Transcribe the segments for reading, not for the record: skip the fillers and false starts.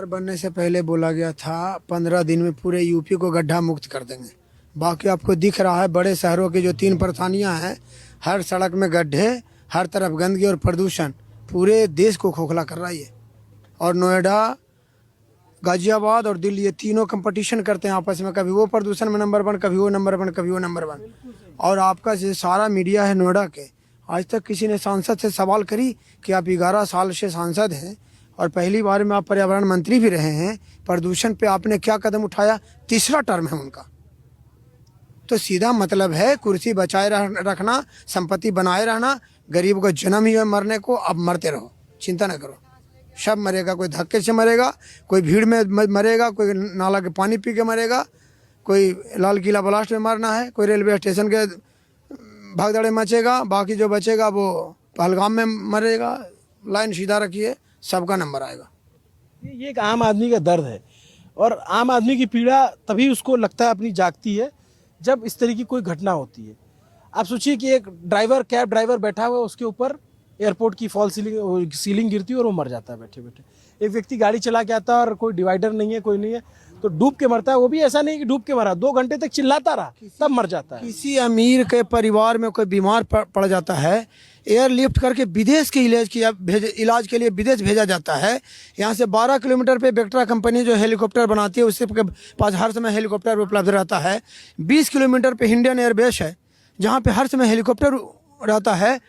बनने से पहले बोला गया था 15 दिन में पूरे यूपी को गड्ढा मुक्त कर देंगे। बाकी आपको दिख रहा है बड़े शहरों की जो 3 परेशानियां हैं, हर सड़क में गड्ढे, हर तरफ गंदगी और प्रदूषण पूरे देश को खोखला कर रहा है। और नोएडा, गाजियाबाद और दिल्ली, ये तीनों कंपटीशन करते हैं आपस में, कभी वो प्रदूषण में नंबर 1, कभी वो नंबर 1, कभी वो नंबर 1। और आपका जो सारा मीडिया है नोएडा के, आज तक किसी ने सांसद से सवाल करी कि आप 11 साल से सांसद हैं और पहली बार में आप पर्यावरण मंत्री भी रहे हैं, प्रदूषण पे आपने क्या कदम उठाया? तीसरा टर्म है उनका। तो सीधा मतलब है कुर्सी बचाए रखना, संपत्ति बनाए रहना। गरीब को जन्म ही है मरने को, अब मरते रहो, चिंता न करो। सब मरेगा, कोई धक्के से मरेगा, कोई भीड़ में मरेगा, कोई नाला के पानी पी के मरेगा, कोई लाल किला ब्लास्ट में मरना है, कोई रेलवे स्टेशन के भागदड़े मचेगा, बाकी जो बचेगा वो पहलगाम में मरेगा। लाइन सीधा रखिए, सबका नंबर आएगा। ये एक आम आदमी का दर्द है और आम आदमी की पीड़ा तभी उसको लगता है अपनी जागती है जब इस तरह की कोई घटना होती है। आप सोचिए कि एक ड्राइवर, कैब ड्राइवर बैठा हुआ है, उसके ऊपर एयरपोर्ट की फॉल सीलिंग गिरती है और वो मर जाता है बैठे बैठे। एक व्यक्ति गाड़ी चला के आता है और कोई डिवाइडर नहीं है, कोई नहीं है, तो डूब के मरता है। वो भी ऐसा नहीं कि डूब के मरा, 2 घंटे तक चिल्लाता रहा तब मर जाता है। किसी अमीर के परिवार में कोई बीमार पड़ जाता है, एयरलिफ्ट करके विदेश के इलाज के लिए विदेश भेजा जाता है। यहाँ से 12 किलोमीटर पे बेक्ट्रा कंपनी जो हेलीकॉप्टर बनाती है, उससे पास हर समय हेलीकॉप्टर उपलब्ध रहता है। 20 किलोमीटर पे इंडियन एयरबेस है, जहाँ पे हर समय हेलीकॉप्टर रहता है।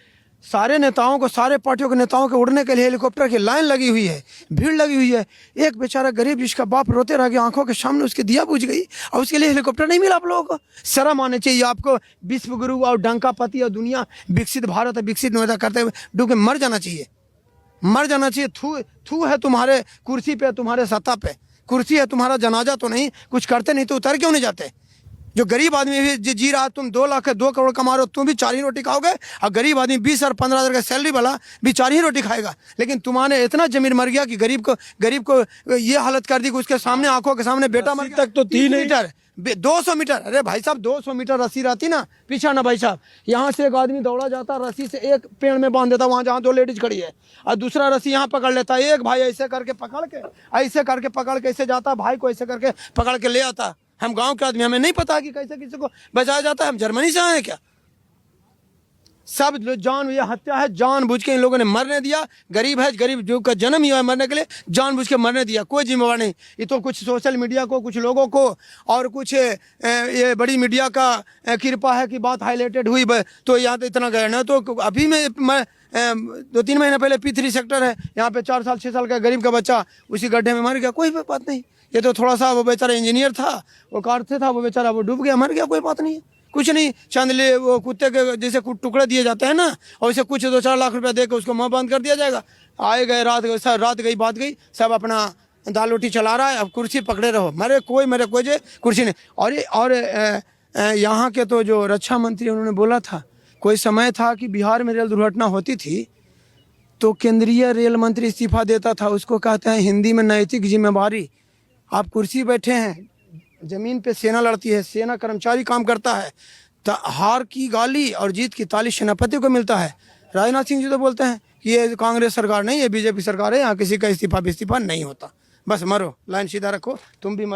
सारे नेताओं को, सारे पार्टियों के नेताओं के उड़ने के लिए हेलीकॉप्टर की लाइन लगी हुई है, भीड़ लगी हुई है। एक बेचारा गरीब जिसका बाप रोते रह गया, आंखों के सामने उसकी दिया बुझ गई और उसके लिए हेलीकॉप्टर नहीं मिला। आप लोगों को शर्म आने चाहिए। आपको विश्व गुरु और डंकापति और दुनिया विकसित भारत और विकसित नोएडा करते हुए डूब के मर जाना चाहिए, मर जाना चाहिए। थू है तुम्हारे कुर्सी पे, तुम्हारे सत्ता पे। कुर्सी है तुम्हारा, जनाजा तो नहीं। कुछ करते नहीं तो उतर क्यों नहीं जाते? जो गरीब आदमी भी जी रहा, तुम 2 लाख 2 करोड़ कमा रहे हो, तुम भी 4 ही रोटी खाओगे। और गरीब आदमी 20 और 15 हज़ार का सैलरी वाला भी 4 ही रोटी खाएगा। लेकिन तुम्हारे इतना जमीन मर गया कि गरीब को ये हालत कर दी कि उसके सामने, आंखों के सामने बेटा मर गया। तक तो 3 मीटर, 200 मीटर। अरे भाई साहब, 200 मीटर रस्सी रहती ना, पीछा ना भाई साहब। यहाँ से एक आदमी दौड़ा जाता, रस्सी से एक पेड़ में बांध देता, वहाँ जहाँ 2 लेडीज खड़ी है, और दूसरा रस्सी यहाँ पकड़ लेता। एक भाई ऐसे करके पकड़ के ऐसे जाता, भाई को ऐसे करके पकड़ के ले आता। हम गांव के आदमी, हमें नहीं पता कि कैसे किसी को बचाया जाता है। हम जर्मनी से आए हैं क्या? सब ये हत्या है, जानबूझ के इन लोगों ने मरने दिया। गरीब है, गरीब जो का जन्म ही हुआ है मरने के लिए, जानबूझ के मरने दिया। कोई जिम्मेवार नहीं। ये तो कुछ सोशल मीडिया को, कुछ लोगों को और कुछ ये बड़ी मीडिया का कृपा है कि बात हाईलाइटेड हुई, तो यहाँ तो इतना गया ना। तो अभी मैं 2-3 महीने पहले P3 सेक्टर है, यहाँ पे 4 साल 6 साल का गरीब का बच्चा उसी गड्ढे में मर गया। कोई बात नहीं। ये तो थोड़ा सा, वो बेचारा इंजीनियर था, वो कार से था, वो बेचारा वो डूब गया, मर गया, कोई बात नहीं है। कुछ नहीं, चंद वो कुत्ते के जैसे टुकड़े दिए जाते हैं ना, और इसे कुछ 2-4 लाख रुपया दे के उसको मुँह बंद कर दिया जाएगा। आए गए, रात गई बात गई, सब अपना दाल रोटी चला रहा है। अब कुर्सी पकड़े रहो, मरे कोई कुर्सी नहीं। और यहाँ के तो जो रक्षा मंत्री, उन्होंने बोला था, कोई समय था कि बिहार में रेल दुर्घटना होती थी तो केंद्रीय रेल मंत्री इस्तीफा देता था। उसको कहते हैं हिंदी में नैतिक जिम्मेवारी। आप कुर्सी बैठे हैं, जमीन पे सेना लड़ती है, सेना कर्मचारी काम करता है, तो हार की गाली और जीत की ताली सेनापति को मिलता है। राजनाथ सिंह जी तो बोलते हैं कि ये कांग्रेस सरकार नहीं, ये बीजेपी सरकार है, यहाँ किसी का इस्तीफा नहीं होता। बस मरो, लाइन सीधा रखो, तुम भी